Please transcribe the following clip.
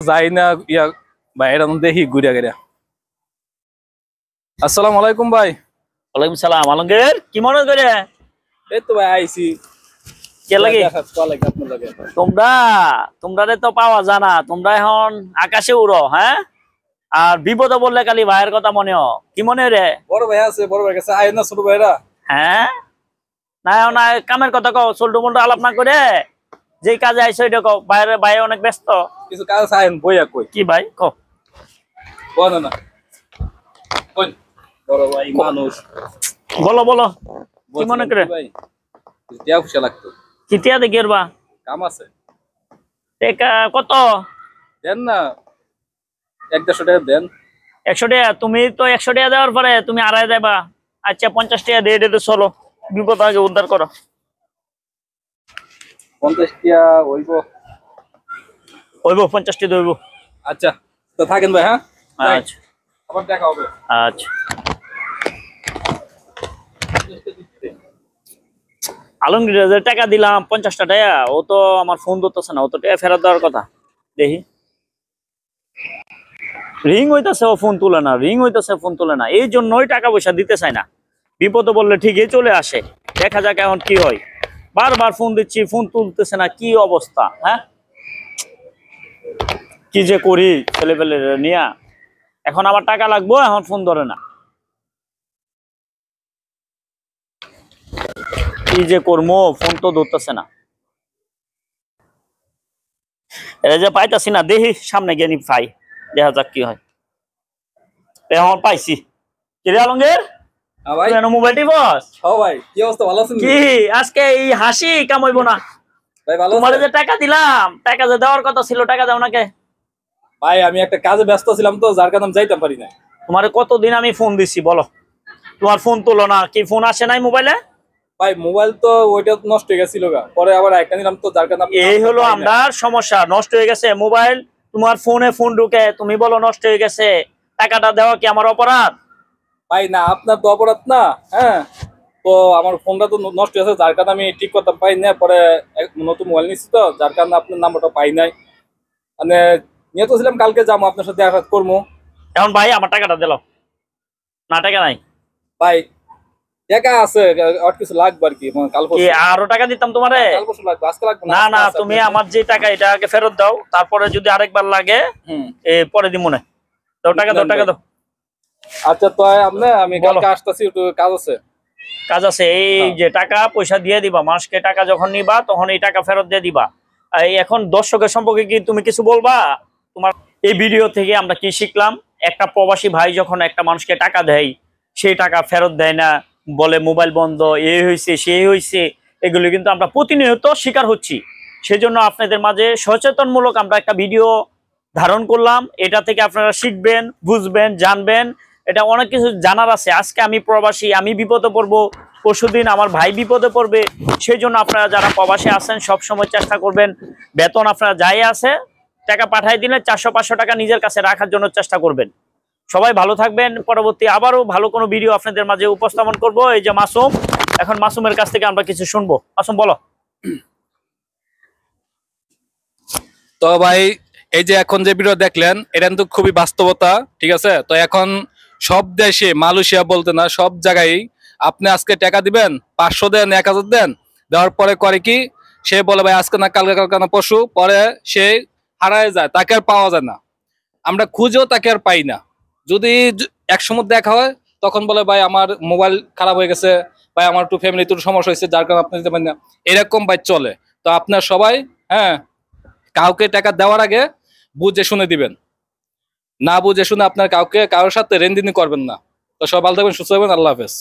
যাই না ইয়া ভাই এটা দেখি ঘুরে গেলে। আসসালামু আলাইকুম ভাই। ওয়ালাইকুম সালাম। আলমগীর কি মনে করে? এই তো ভাই আইছি। কে লাগে? তোমরা তোমরা তো পাওয়া জানা, তোমরা এখন আকাশে উড়ো। হ্যাঁ, আর বিপদে বললে খালি ভাইয়ের কথা মনে হয়। কি মনে রে? বড় ভাই আছে, বড় ভাই কাছে আয় না ছোট ভাইরা। হ্যাঁ, না কামের কথা কও, চল্টু মল্টু আলাপ না করে যে কাজে আইসো এটা কও। বাইরে ভাই অনেক ব্যস্ত। কিছু কাজ আইন বইয়া কই। কি ভাই কও? বল না কই বড় ভাই মানুষ। বলো বলো কি মনে করে? ভাই টিয়া খুশি লাগতো। কি টিয়া দেখি বা কাম আছে। টাকা কত দেন না, 1-150 টাকা দেন। 100 টাকা? তুমি তো 100 টাকা দেওয়ার পরে তুমি আড়াই দেবা। আচ্ছা 50 টাকা দিয়ে দিতে, চলো বিপদ আগে উদ্ধার করো। 50 টাকা হইব? হইব 50 টাকা হইব। আচ্ছা তো থাকেন ভাই। হ্যাঁ আচ্ছা আবার দেখা হবে। আচ্ছা। আলমগীর যে টাকা দিলাম 50 টাকা, ও তো আমার ফোন ধরতেছে না। ও তো টাকা ফেরত দেওয়ার কথা। দেখি রিং হইতেছে, ও ফোন তুলে না, রিং হইতেছে, ফোন তুলে না। এই জন্যই টাকা পয়সা দিতে চাই না। বিপদে বললে ঠিকই চলে আসে। দেখা যাক এখন কি হয়। বারবার ফোন দিচ্ছি, ফোন তুলতেছে না। কি অবস্থা? হ্যাঁ, কি যে করি ছেলে পেলে নিয়া। এখন আবার টাকা লাগবো, এখন ফোন ধরে না। কি যে করবো, ফোন তো ধরতেছে না। এটা যে পাইতাছি না, দেখি সামনে গিয়ে নি পাই, দেখা যাক কি হয়। এখন পাইছি। কি রে আলমগীর, মোবাইল টিপস? ভাই কি অবস্থা, ভালো আছেন? কি আজকে এই হাসি কামাইবো না? ভাই ভালো তোমার যে টাকা দিলাম, টাকা যে দেওয়ার কথা ছিল, টাকা দাও নাকি? ভাই আমি একটা কাজে ব্যস্ত ছিলাম তো, যার কারণে যাইতে পারি না। তোমারে কতদিন আমি ফোন দিছি বলো, তোমার ফোন তোলো না। কি ফোন আসে নাই মোবাইলে? ভাই মোবাইল তো ওইটা নষ্ট হয়ে গেছিল, পরে আবার একটা নিলাম তো, যার কারণে এই হলো আমরা সমস্যা। নষ্ট হয়ে গেছে মোবাইল, তোমার ফোনে ফোন ঢুকে, তুমি বলো নষ্ট হয়ে গেছে। টাকাটা দেওয়া কি আমার অপরাধ? ভাই না, আপনার তো অপরাধ না। হ্যাঁ, তো আমার ফোনটা তো নষ্ট হয়েছে, যার কারণে আমি ঠিক করতে পাই না। পরে নতুন মোবাইল নিচ্ছি তো, যার কারণে আপনার নাম্বারটা পাই নাই। মানে নিয়ে তো ছিলাম কালকে যাবো আপনার সাথে দেখা করবো। এখন ভাই আমার টাকাটা দিল না, টাকা নাই ভাই। টাকা আছে, আর কিছু লাগবে আর কি, কাল আরো টাকা দিতাম তোমারে। না না, তুমি আমার যে টাকা এটা আগে ফেরত দাও, তারপরে যদি আরেকবার লাগে পরে দিব না। দাও টাকা, দাও টাকা দাও। আচ্ছা তো আমি কালকে আসতেছি, একটু কাজ আছে। কাজ আছে? এই যে টাকা পয়সা দিয়ে দিবা, মাসকে টাকা যখন নিবা তখন এই টাকা ফেরত দিয়ে দিবা। এই এখন দর্শকের সম্পর্কে কি তুমি কিছু বলবা? তোমার এই ভিডিও থেকে আমরা কি শিখলাম? একটা প্রবাসী ভাই যখন একটা মানুষকে টাকা দেয়, সেই টাকা ফেরত দেয় না, বলে মোবাইল বন্ধ, এই হয়েছে সেই হয়েছে। এগুলো কিন্তু আমরা প্রতিনিয়ত শিকার হচ্ছি। সেজন্য আপনাদের মাঝে সচেতনমূলক আমরা একটা ভিডিও ধারণ করলাম। এটা থেকে আপনারা শিখবেন, বুঝবেন, জানবেন। এটা অনেক কিছু জানার আছে। আজকে আমি প্রবাসী, আমি বিপদে পড়বো, পরশুদিন আমার ভাই বিপদে পড়বে। সেই জন্য আপনারা যারা প্রবাসী আছেন সবসময় চেষ্টা করবেন, বেতন আপনারা যাই আছে টাকা পাঠাই দিলে 400-500 টাকা নিজের কাছে রাখার জন্য চেষ্টা করবেন। সবাই ভালো থাকবেন। পরবর্তী আবারও ভালো কোনো ভিডিও আপনাদের মাঝে উপস্থাপন করব। এই যে মাসুম, এখন মাসুমের কাছ থেকে আমরা কিছু শুনবো। মাসুম বলো। তো ভাই এই যে এখন যে ভিডিও দেখলেন, এটা কিন্তু খুবই বাস্তবতা। ঠিক আছে, তো এখন সব দেশে, মালয়েশিয়া বলতে না, সব জায়গায় আপনি আজকে টাকা দিবেন, 500 দেন, 1000 দেন, দেওয়ার পরে করে কি, সে বলে ভাই আজকে না কালকে, কালকে না পরশু, পরে সে হারায় যায়, তাকে আর পাওয়া যায় না। আমরা খুঁজেও তাকে আর পাই না। যদি একসময় দেখা হয় তখন বলে ভাই আমার মোবাইল খারাপ হয়ে গেছে, ভাই আমার একটু ফ্যামিলিতে সমস্যা হয়েছে, যার কারণে আপনি দিতে পারেন না। এরকম ভাই চলে। তো আপনার সবাই, হ্যাঁ, কাউকে টাকা দেওয়ার আগে বুঝে শুনে দিবেন। না বুঝে শুনে আপনার কাউকে কারোর সাথে লেনদেন করবেন না। তো সবাই ভালো থাকবেন, সুস্থ থাকবেন। আল্লাহ হাফেজ।